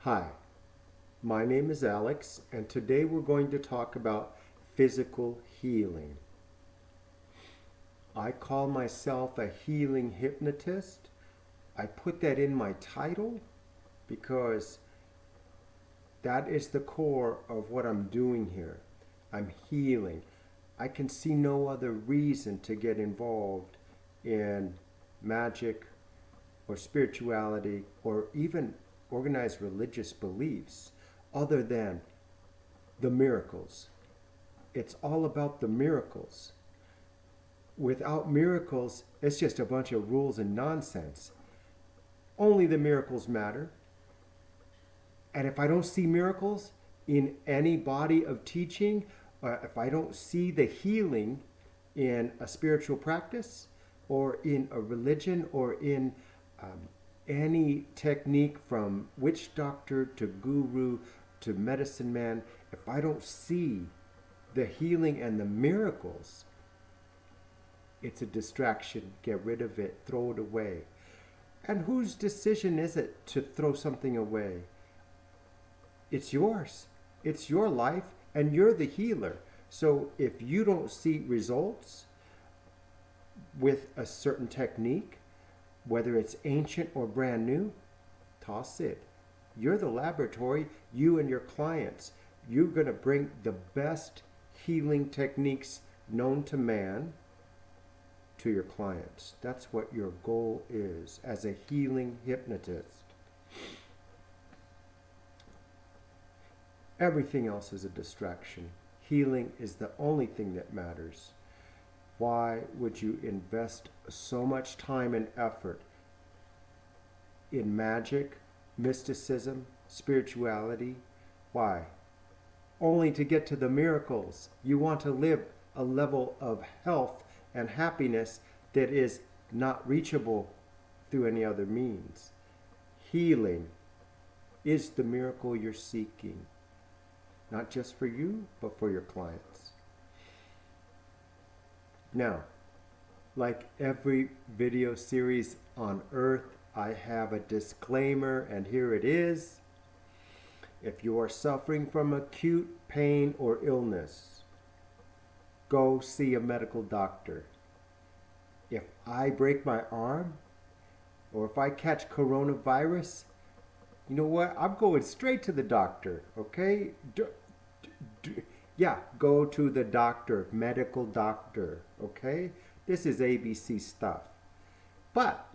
Hi, my name is Alex, and today we're going to talk about physical healing. I call myself a healing hypnotist. I put that in my title because that is the core of what I'm doing here. I'm healing. I can see no other reason to get involved in magic or spirituality or even organized religious beliefs other than the miracles. It's all about the miracles. Without miracles, it's just a bunch of rules and nonsense. Only the miracles matter. And if I don't see miracles in any body of teaching, if I don't see the healing in a spiritual practice or in a religion or in any technique from witch doctor to guru to medicine man, if I don't see the healing and the miracles, it's a distraction. Get rid of it, throw it away. And whose decision is it to throw something away? It's yours. It's your life, and you're the healer. So if you don't see results with a certain technique, whether it's ancient or brand new, toss it. You're the laboratory, you and your clients. You're going to bring the best healing techniques known to man to your clients. That's what your goal is as a healing hypnotist. Everything else is a distraction. Healing is the only thing that matters. Why would you invest so much time and effort in magic, mysticism, spirituality? Why? Only to get to the miracles. You want to live a level of health and happiness that is not reachable through any other means. Healing is the miracle you're seeking, not just for you, but for your clients. Now, like every video series on earth, I have a disclaimer, and here it is. If you are suffering from acute pain or illness, go see a medical doctor. If I break my arm, or if I catch coronavirus, you know what? I'm going straight to the doctor, okay? Go to the doctor, medical doctor, okay? This is ABC stuff. But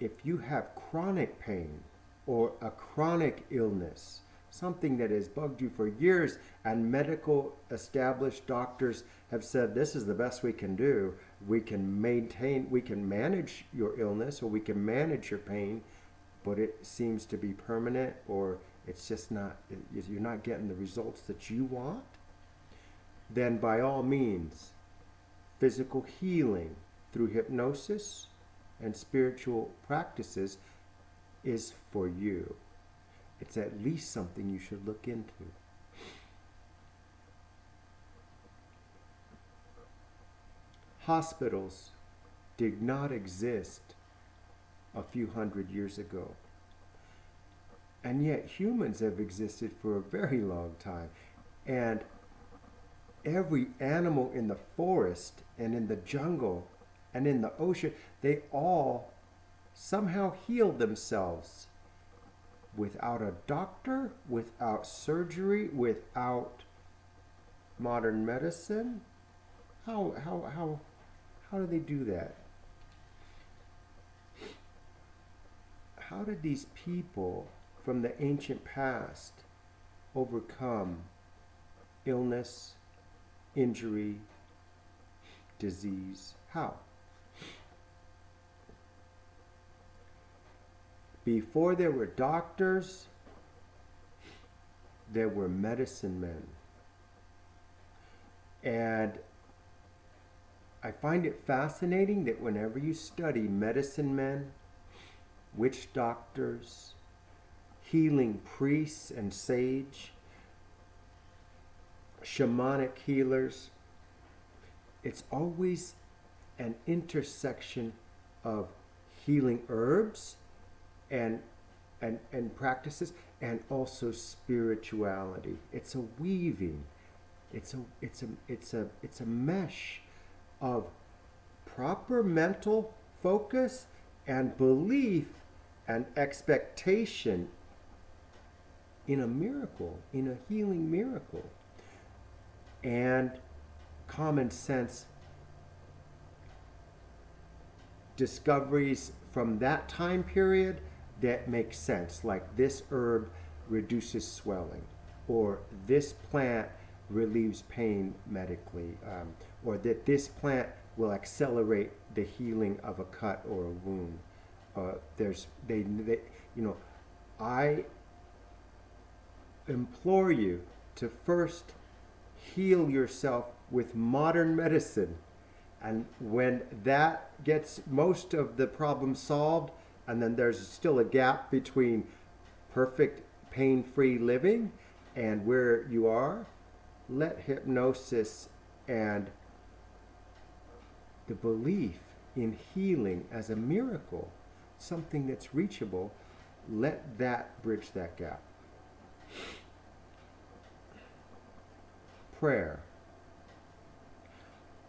if you have chronic pain or a chronic illness, something that has bugged you for years, and medical established doctors have said this is the best we can do, we can manage your illness, or we can manage your pain, but it seems to be permanent, or it's just not, you're not getting the results that you want, then by all means, physical healing through hypnosis and spiritual practices is for you. It's at least something you should look into. Hospitals did not exist a few hundred years ago. And yet humans have existed for a very long time. And every animal in the forest and in the jungle and in the ocean, they all somehow healed themselves without a doctor, without surgery, without modern medicine. How do they do that? How did these people from the ancient past overcome illness, injury, disease? How? Before there were doctors, there were medicine men. And I find it fascinating that whenever you study medicine men, witch doctors, healing priests and sage, shamanic healers, it's always an intersection of healing herbs and and practices, and also spirituality. It's a weaving. It's a mesh of proper mental focus and belief and expectation in a miracle, in a healing miracle, and common sense discoveries from that time period that make sense, like this herb reduces swelling, or this plant relieves pain medically, or that this plant will accelerate the healing of a cut or a wound. I implore you to first heal yourself with modern medicine. And when that gets most of the problems solved, and then there's still a gap between perfect pain-free living and where you are, let hypnosis and the belief in healing as a miracle, something that's reachable, let that bridge that gap. Prayer.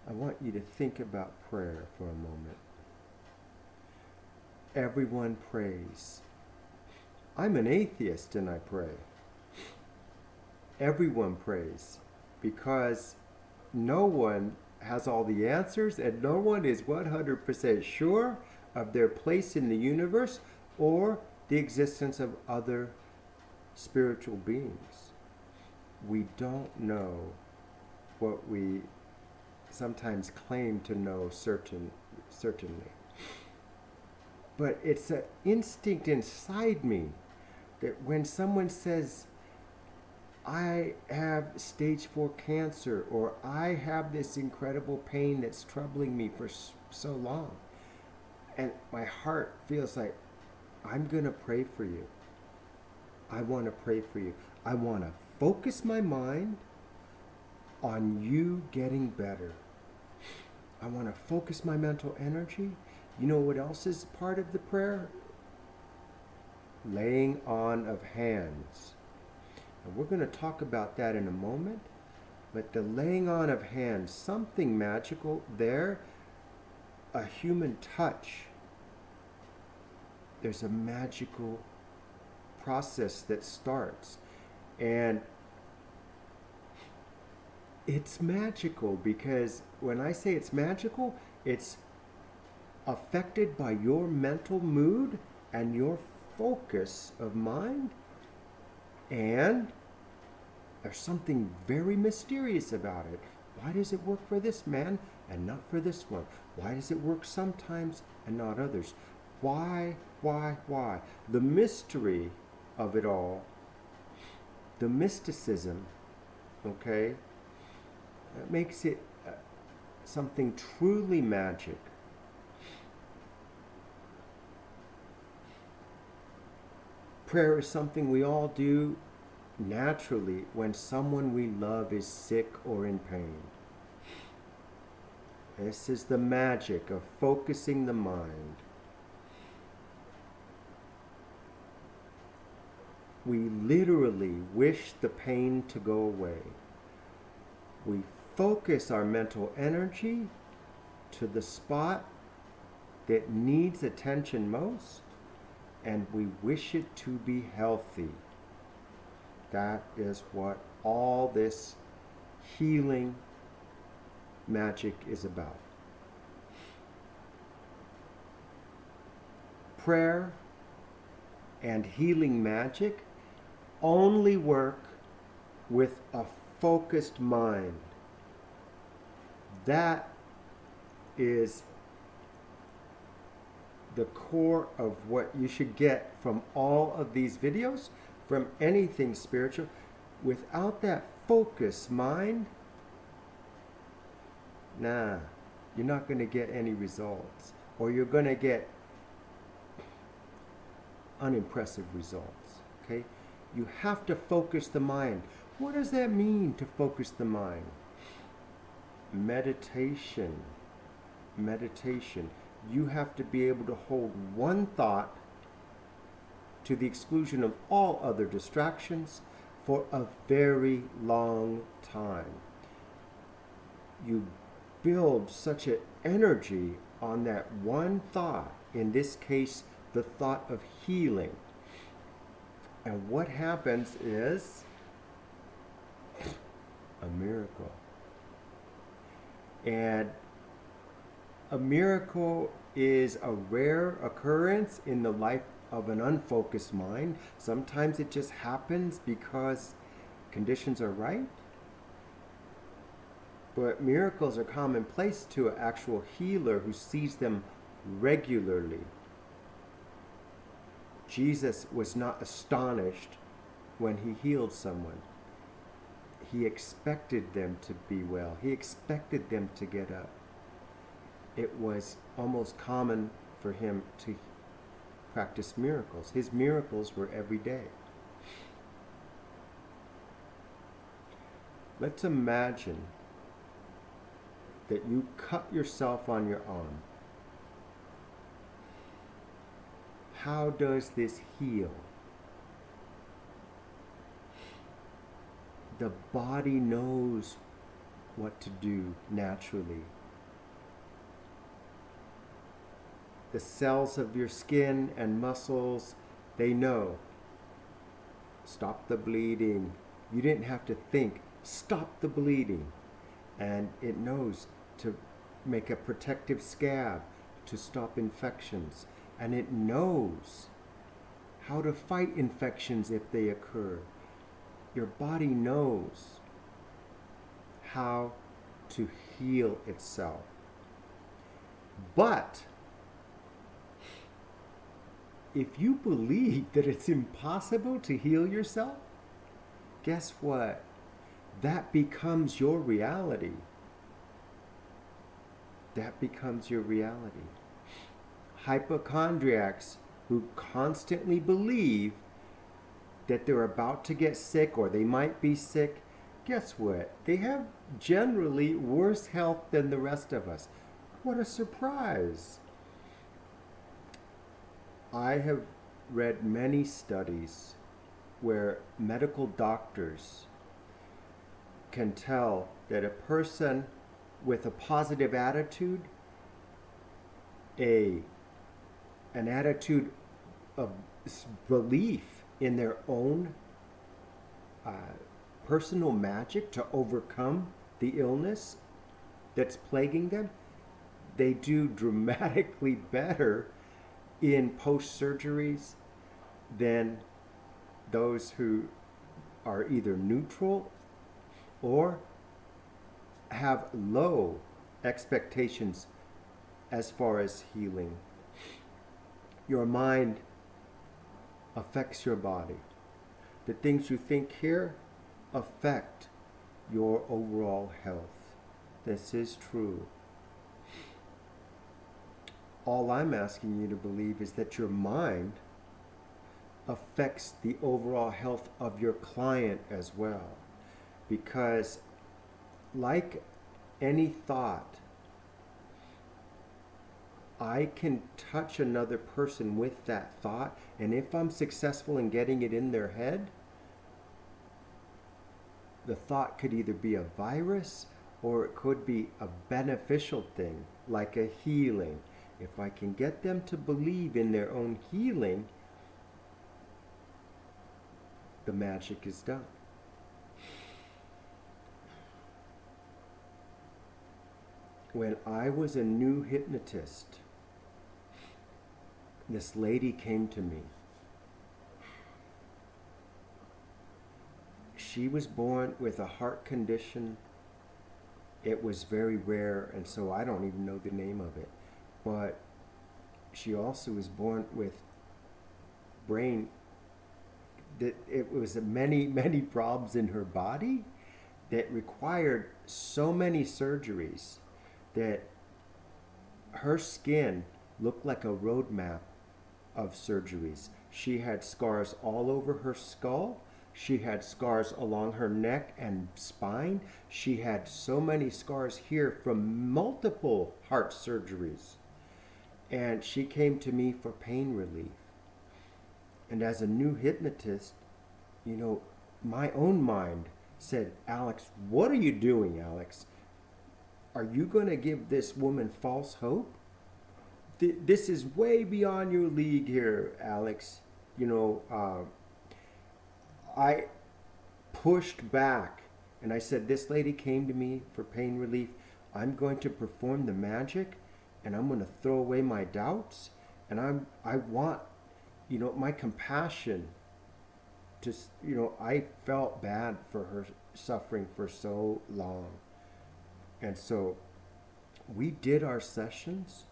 I want you to think about prayer for a moment. Everyone prays. I'm an atheist and I pray. Everyone prays because no one has all the answers and no one is 100% sure of their place in the universe or the existence of other spiritual beings. We don't know what we sometimes claim to know certainly. But it's an instinct inside me that when someone says, I have stage 4 cancer, or I have this incredible pain that's troubling me for so long, and my heart feels like, I'm going to pray for you. I want to pray for you. I want to focus my mind on you getting better. I want to focus my mental energy. You know what else is part of the prayer? Laying on of hands. And we're going to talk about that in a moment. But the laying on of hands, something magical there, a human touch. There's a magical process that starts. And it's magical because when I say it's magical, it's affected by your mental mood and your focus of mind. And there's something very mysterious about it. Why does it work for this man and not for this one? Why does it work sometimes and not others? Why? The mystery of it all, the mysticism, okay, that makes it something truly magic. Prayer is something we all do naturally when someone we love is sick or in pain. This is the magic of focusing the mind. We literally wish the pain to go away. We focus our mental energy to the spot that needs attention most, and we wish it to be healthy. That is what all this healing magic is about. Prayer and healing magic only work with a focused mind. That is the core of what you should get from all of these videos, from anything spiritual. Without that focused mind, you're not going to get any results, or you're going to get unimpressive results. Okay? You have to focus the mind. What does that mean, to focus the mind? Meditation. You have to be able to hold one thought to the exclusion of all other distractions for a very long time. You build such an energy on that one thought, in this case, the thought of healing. And what happens is a miracle. And a miracle is a rare occurrence in the life of an unfocused mind. Sometimes it just happens because conditions are right. But miracles are commonplace to an actual healer who sees them regularly. Jesus was not astonished when he healed someone. He expected them to be well. He expected them to get up. It was almost common for him to practice miracles. His miracles were every day. Let's imagine that you cut yourself on your arm. How does this heal? The body knows what to do naturally. The cells of your skin and muscles, they know. Stop the bleeding. You didn't have to think, stop the bleeding. And it knows to make a protective scab to stop infections. And it knows how to fight infections if they occur. Your body knows how to heal itself. But if you believe that it's impossible to heal yourself, guess what? That becomes your reality. That becomes your reality. Hypochondriacs who constantly believe that they're about to get sick or they might be sick, guess what? They have generally worse health than the rest of us. What a surprise. I have read many studies where medical doctors can tell that a person with a positive attitude, an attitude of belief in their own personal magic to overcome the illness that's plaguing them, they do dramatically better in post-surgeries than those who are either neutral or have low expectations as far as healing. Your mind affects your body. The things you think here affect your overall health. This is true. All I'm asking you to believe is that your mind affects the overall health of your client as well. Because like any thought, I can touch another person with that thought, and if I'm successful in getting it in their head, the thought could either be a virus or it could be a beneficial thing, like a healing. If I can get them to believe in their own healing, the magic is done. When I was a new hypnotist, this lady came to me. She was born with a heart condition. It was very rare, and so I don't even know the name of it. But she also was born with brain, that it was many, many problems in her body that required so many surgeries that her skin looked like a roadmap of surgeries. She had scars all over her skull. She had scars along her neck and spine. She had so many scars here from multiple heart surgeries. And she came to me for pain relief. And as a new hypnotist, you know, my own mind said, Alex, what are you doing, Alex? Are you going to give this woman false hope? This is way beyond your league here, Alex. You know, I pushed back and I said, this lady came to me for pain relief. I'm going to perform the magic and I'm going to throw away my doubts. And I want, you know, my compassion to, you know, I felt bad for her suffering for so long. And so we did our sessions,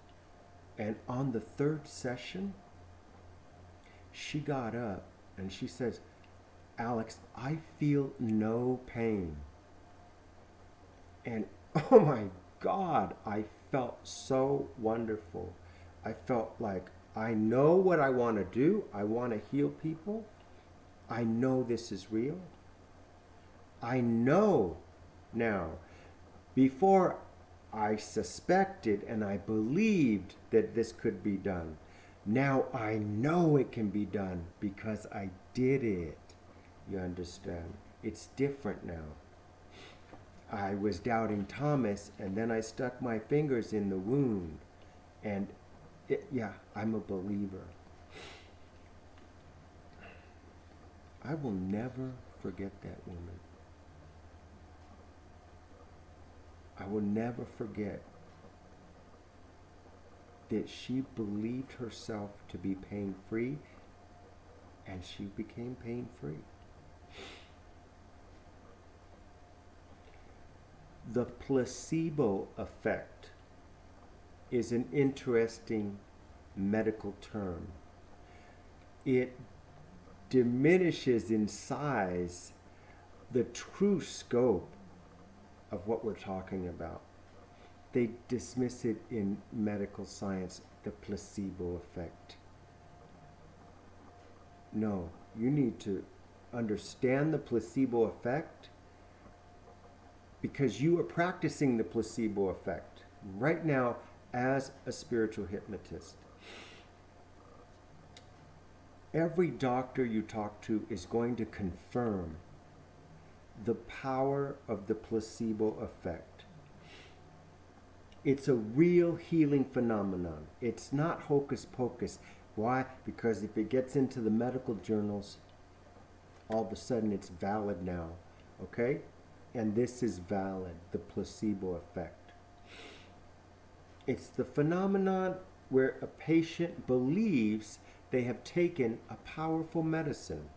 and on the third session, she got up and she says, Alex, I feel no pain. And oh my God, I felt so wonderful. I felt like I know what I want to do. I want to heal people. I know this is real. I know now. Before I suspected and I believed that this could be done. Now I know it can be done because I did it. You understand? It's different now. I was doubting Thomas and then I stuck my fingers in the wound. And yeah, I'm a believer. I will never forget that woman. I will never forget that she believed herself to be pain-free, and she became pain-free. The placebo effect is an interesting medical term. It diminishes in size the true scope of what we're talking about. They dismiss it in medical science, the placebo effect. No, you need to understand the placebo effect because you are practicing the placebo effect right now as a spiritual hypnotist. Every doctor you talk to is going to confirm the power of the placebo effect. It's a real healing phenomenon. It's not hocus pocus. Why? Because if it gets into the medical journals, all of a sudden it's valid now. Okay? And this is valid, the placebo effect. It's the phenomenon where a patient believes they have taken a powerful medicine.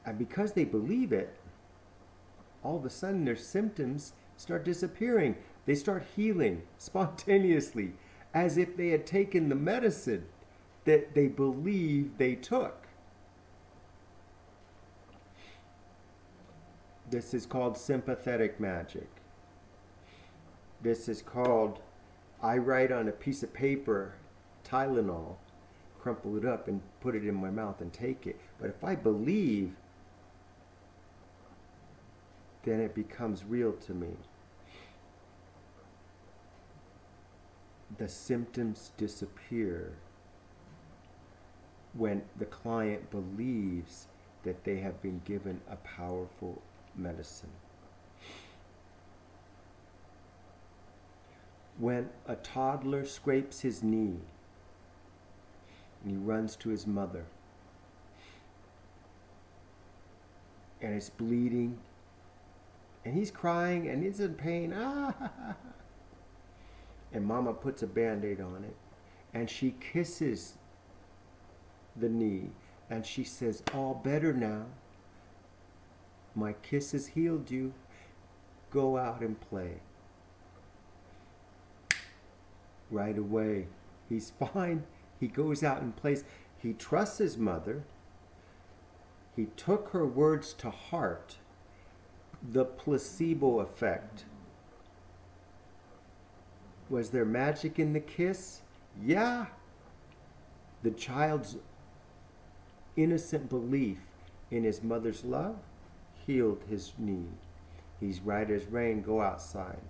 And because they believe it, all of a sudden their symptoms start disappearing. They start healing spontaneously as if they had taken the medicine that they believe they took. This is called sympathetic magic. This is called, I write on a piece of paper, Tylenol, crumple it up and put it in my mouth and take it. But if I believe, then it becomes real to me. The symptoms disappear when the client believes that they have been given a powerful medicine. When a toddler scrapes his knee and he runs to his mother and it's bleeding and he's crying and he's in pain, and mama puts a band-aid on it and she kisses the knee and she says, all better now. My kiss has healed you. Go out and play. Right away, he's fine. He goes out and plays. He trusts his mother. He took her words to heart. The placebo effect. Was there magic in the kiss? Yeah. The child's innocent belief in his mother's love healed his knee. He's right as rain, go outside.